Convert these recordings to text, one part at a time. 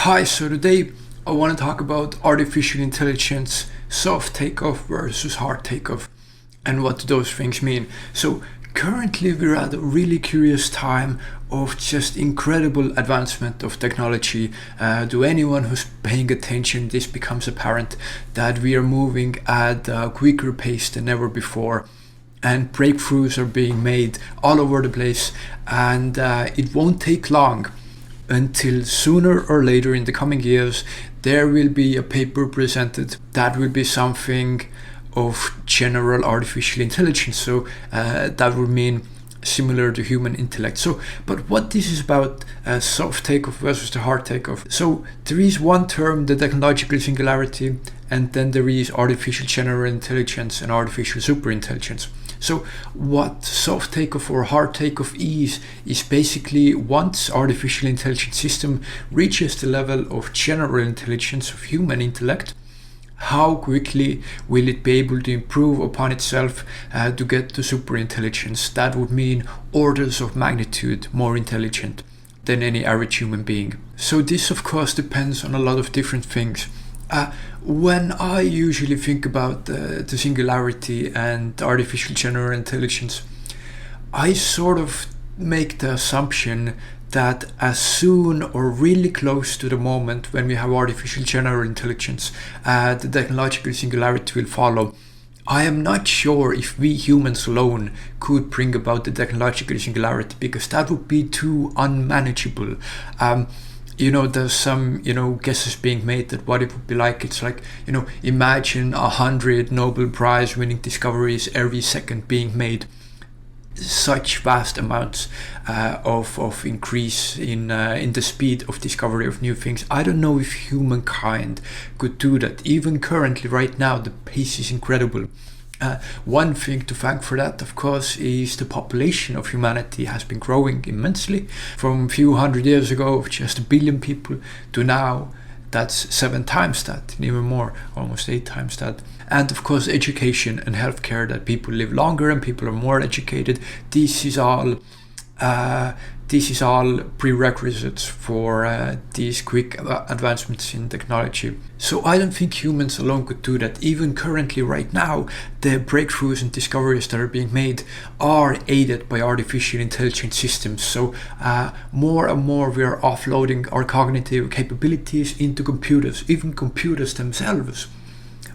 Hi, so today I want to talk about artificial intelligence, soft takeoff versus hard takeoff, and what do those things mean. So currently we're at a really curious time of just incredible advancement of technology. To anyone who's paying attention, this becomes apparent that we are moving at a quicker pace than ever before. And breakthroughs are being made all over the place, and it won't take long until sooner or later in the coming years there will be a paper presented that will be something of general artificial intelligence. So that would mean similar to human intellect. So, but what this is about, soft takeoff versus the hard takeoff. So there is one term, the technological singularity, and then there is artificial general intelligence and artificial superintelligence. So what soft takeoff or hard takeoff is basically once artificial intelligence system reaches the level of general intelligence, of human intellect, how quickly will it be able to improve upon itself to get to superintelligence? That would mean orders of magnitude more intelligent than any average human being. So this of course depends on a lot of different things. When I usually think about the singularity and artificial general intelligence, I sort of make the assumption that as soon or really close to the moment when we have artificial general intelligence, the technological singularity will follow. I am not sure if we humans alone could bring about the technological singularity, because that would be too unmanageable. There's some, guesses being made that what it would be like. It's like, imagine 100 Nobel Prize winning discoveries every second being made. Such vast amounts of increase in the speed of discovery of new things. I don't know if humankind could do that. Even currently, right now, the pace is incredible. One thing to thank for that, of course, is the population of humanity has been growing immensely. From a few hundred years ago of just 1 billion people to now that's 7 times that, and even more, almost 8 times that. And of course education and healthcare, that people live longer and people are more educated. This is all prerequisites for these quick advancements in technology. So I don't think humans alone could do that. Even currently, right now, the breakthroughs and discoveries that are being made are aided by artificial intelligence systems. So more and more we are offloading our cognitive capabilities into computers. Even computers themselves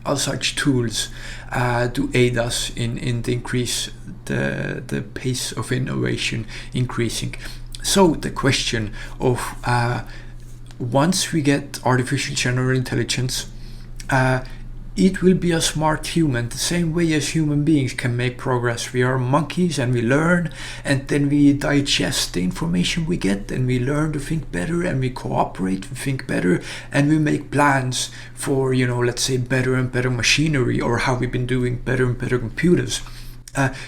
are such tools to aid us in the increase, the pace of innovation increasing. So the question of once we get artificial general intelligence, it will be a smart human, the same way as human beings can make progress. We are monkeys and we learn, and then we digest the information we get, and we learn to think better, and we cooperate, we think better, and we make plans for, let's say better and better machinery, or how we've been doing better and better computers.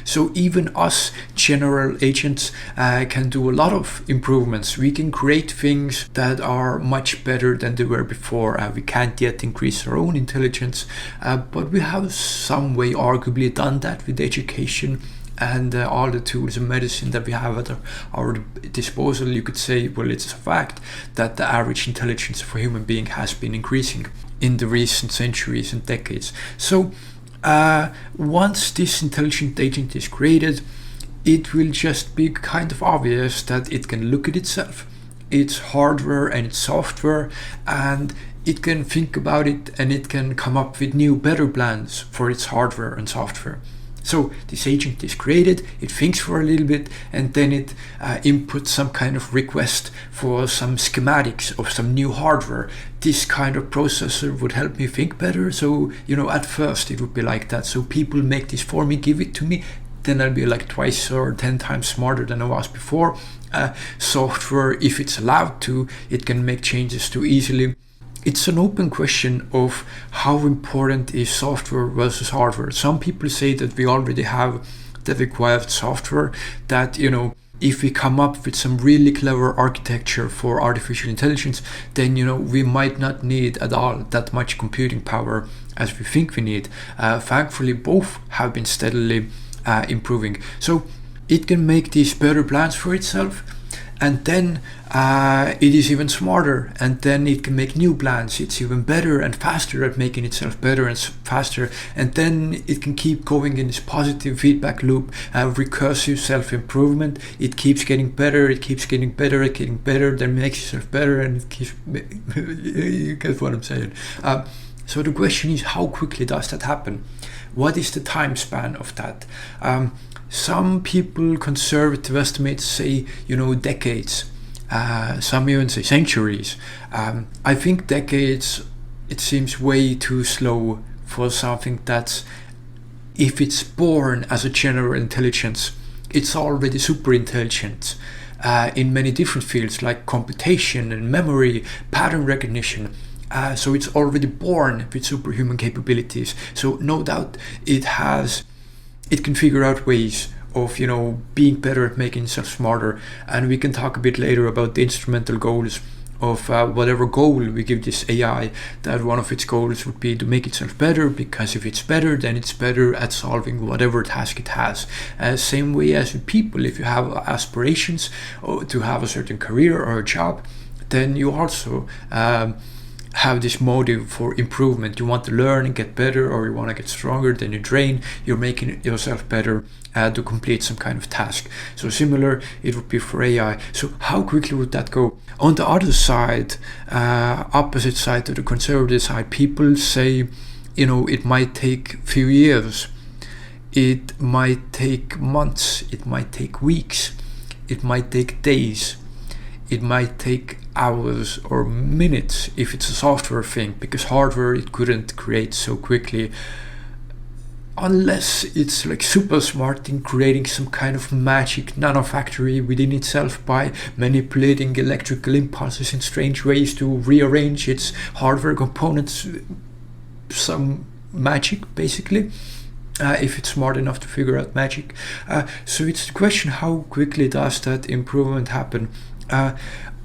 So even us general agents can do a lot of improvements. We can create things that are much better than they were before. We can't yet increase our own intelligence, but we have some way arguably done that with education and all the tools and medicine that we have at our disposal. You could say, well, it's a fact that the average intelligence for a human being has been increasing in the recent centuries and decades. So once this intelligent agent is created, it will just be kind of obvious that it can look at itself, its hardware and its software, and it can think about it, and it can come up with new, better plans for its hardware and software. So this agent is created, it thinks for a little bit, and then it inputs some kind of request for some schematics of some new hardware. This kind of processor would help me think better. So, at first it would be like that. So people make this for me, give it to me, then I'll be like twice or 10 times smarter than I was before. Software, if it's allowed to, it can make changes too easily. It's an open question of how important is software versus hardware. Some people say that we already have the required software, that, if we come up with some really clever architecture for artificial intelligence, then, we might not need at all that much computing power as we think we need. Thankfully, both have been steadily improving. So it can make these better plans for itself, and then it is even smarter, and then it can make new plans. It's even better and faster at making itself better and faster, and then it can keep going in this positive feedback loop, recursive self-improvement. It keeps getting better, it keeps getting better, getting better, then makes itself better, and it keeps you get what I'm saying. So the question is, how quickly does that happen? What is the time span of that? Some people, conservative estimates, say, decades. Some even say centuries. I think decades, it seems way too slow for something that's, if it's born as a general intelligence, it's already super intelligent in many different fields like computation and memory, pattern recognition. So it's already born with superhuman capabilities. So no doubt it can figure out ways of being better at making itself smarter. And we can talk a bit later about the instrumental goals of whatever goal we give this AI, that one of its goals would be to make itself better, because if it's better, then it's better at solving whatever task it has. Same way as with people, if you have aspirations to have a certain career or a job, then you also have this motive for improvement. You want to learn and get better, or you want to get stronger, then you train, you're making yourself better to complete some kind of task. So similar it would be for AI. So how quickly would that go? On the other side, opposite side to the conservative side, people say it might take a few years, it might take months, it might take weeks, it might take days, it might take hours or minutes if it's a software thing, because hardware it couldn't create so quickly, unless it's like super smart in creating some kind of magic nanofactory within itself by manipulating electrical impulses in strange ways to rearrange its hardware components. Some magic, basically. If it's smart enough to figure out magic. So it's the question, how quickly does that improvement happen?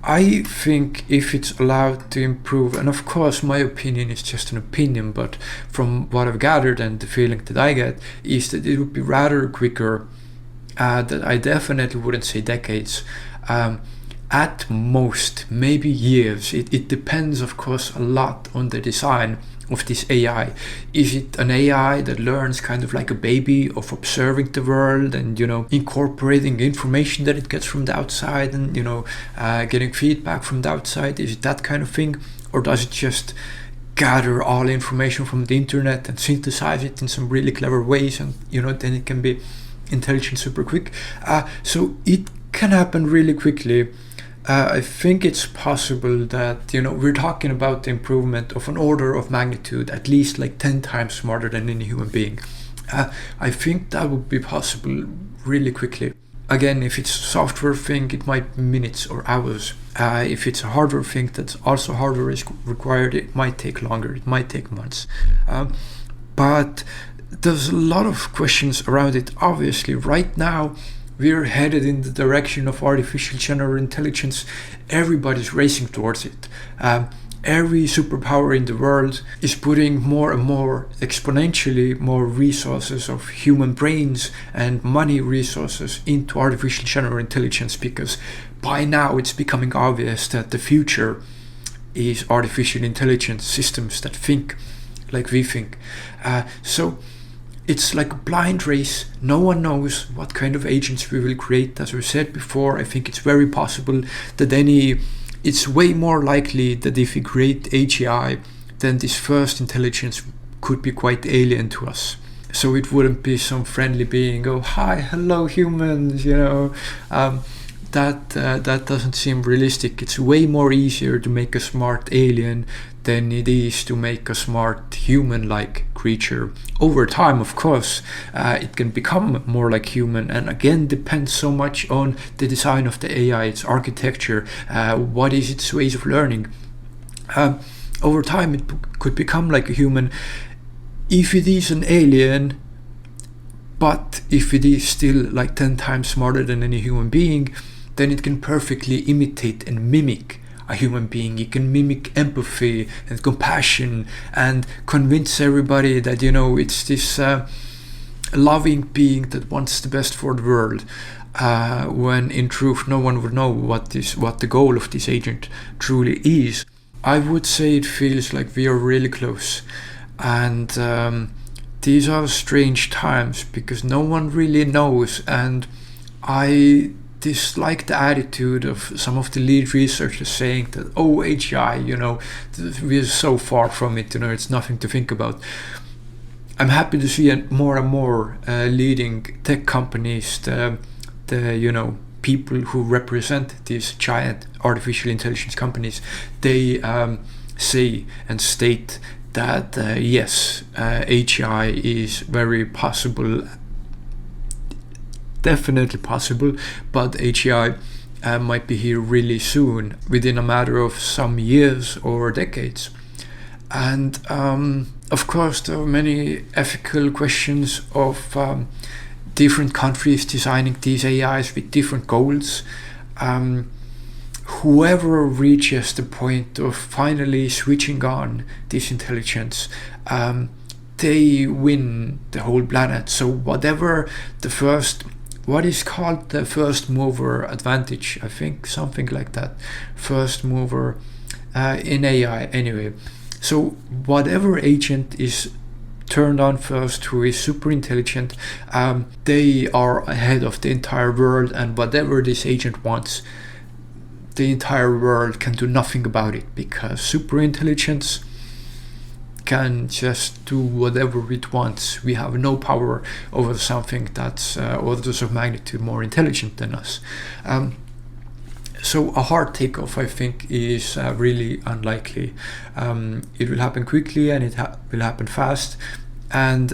I think if it's allowed to improve, and of course my opinion is just an opinion, but from what I've gathered and the feeling that I get is that it would be rather quicker. That I definitely wouldn't say decades. At most, maybe years. It depends, of course, a lot on the design of this AI. Is it an AI that learns kind of like a baby, of observing the world and incorporating information that it gets from the outside and getting feedback from the outside? Is it that kind of thing, or does it just gather all information from the internet and synthesize it in some really clever ways, and then it can be intelligent super quick? So it can happen really quickly. I think it's possible that we're talking about the improvement of an order of magnitude, at least like 10 times smarter than any human being. I think that would be possible really quickly. Again, if it's a software thing, it might be minutes or hours. If it's a hardware thing that's also hardware is required, it might take longer, it might take months. But there's a lot of questions around it. Obviously, right now, we're headed in the direction of artificial general intelligence. Everybody's racing towards it. Every superpower in the world is putting more and more, exponentially more resources of human brains and money resources into artificial general intelligence, because by now it's becoming obvious that the future is artificial intelligence systems that think like we think. So it's like a blind race. No one knows what kind of agents we will create. As we said before, I think it's very possible that it's way more likely that if we create AGI, then this first intelligence could be quite alien to us. So it wouldn't be some friendly being, oh, hi, hello humans, that doesn't seem realistic. It's way more easier to make a smart alien than it is to make a smart human-like creature. Over time, of course, it can become more like human, and again depends so much on the design of the AI, its architecture, what is its ways of learning. Over time it could become like a human if it is an alien, but if it is still like 10 times smarter than any human being, then it can perfectly imitate and mimic a human being. It can mimic empathy and compassion and convince everybody that it's this loving being that wants the best for the world. when in truth no one would know what the goal of this agent truly is. I would say it feels like we are really close, and these are strange times because no one really knows, and I dislike the attitude of some of the lead researchers saying that, oh, AGI, we're so far from it, it's nothing to think about. I'm happy to see more and more leading tech companies, the people who represent these giant artificial intelligence companies, they say and state that yes, AGI is very possible, definitely possible, but AGI might be here really soon, within a matter of some years or decades. And of course there are many ethical questions of different countries designing these AIs with different goals. Whoever reaches the point of finally switching on this intelligence, they win the whole planet. So whatever what is called the first mover advantage, I think, something like that, first mover in AI anyway. So whatever agent is turned on first, who is super intelligent, they are ahead of the entire world, and whatever this agent wants, the entire world can do nothing about it, because super intelligence can just do whatever it wants. We have no power over something that's orders of magnitude more intelligent than us. So a hard takeoff, I think, is really unlikely. It will happen quickly, and it will happen fast. And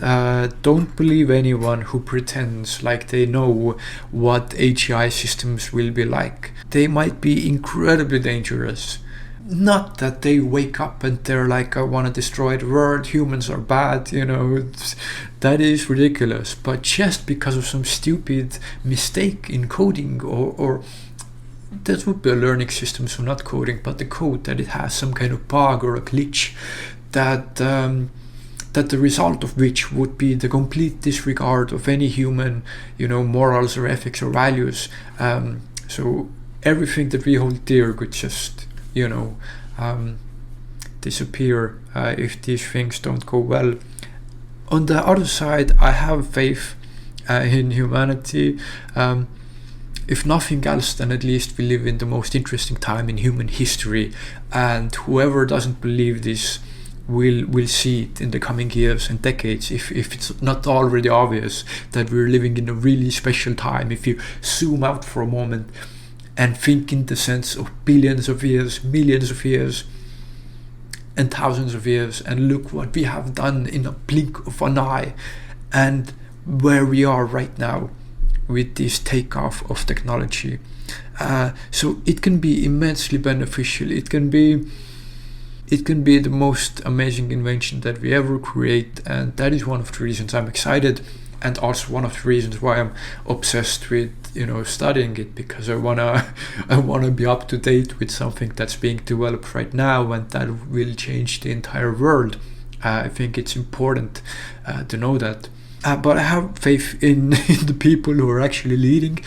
don't believe anyone who pretends like they know what AGI systems will be like. They might be incredibly dangerous. Not that they wake up and they're like, I want to destroy the world, humans are bad, that is ridiculous. But just because of some stupid mistake in coding, or that would be a learning system, so not coding, but the code, that it has some kind of bug or a glitch, that the result of which would be the complete disregard of any human, morals or ethics or values. So everything that we hold dear could just, disappear if these things don't go well. On the other side, I have faith in humanity. If nothing else, then at least we live in the most interesting time in human history, and whoever doesn't believe this will see it in the coming years and decades, if it's not already obvious that we're living in a really special time. If you zoom out for a moment and think in the sense of billions of years, millions of years, and thousands of years, and look what we have done in a blink of an eye, and where we are right now with this takeoff of technology. So it can be immensely beneficial. It can be the most amazing invention that we ever create, and that is one of the reasons I'm excited, and also one of the reasons why I'm obsessed with studying it, because I wanna be up to date with something that's being developed right now, and that will change the entire world. I think it's important to know that. But I have faith in the people who are actually leading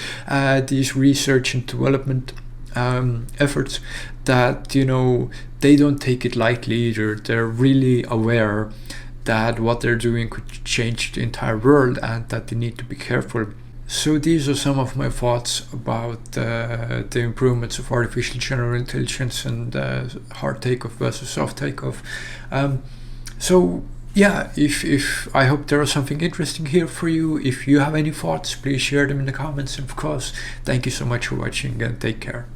these research and development efforts, that they don't take it lightly either. They're really aware that what they're doing could change the entire world, and that they need to be careful. So these are some of my thoughts about the improvements of artificial general intelligence and hard takeoff versus soft takeoff. So yeah, if I hope there was something interesting here for you. If you have any thoughts, please share them in the comments. And of course, thank you so much for watching, and take care.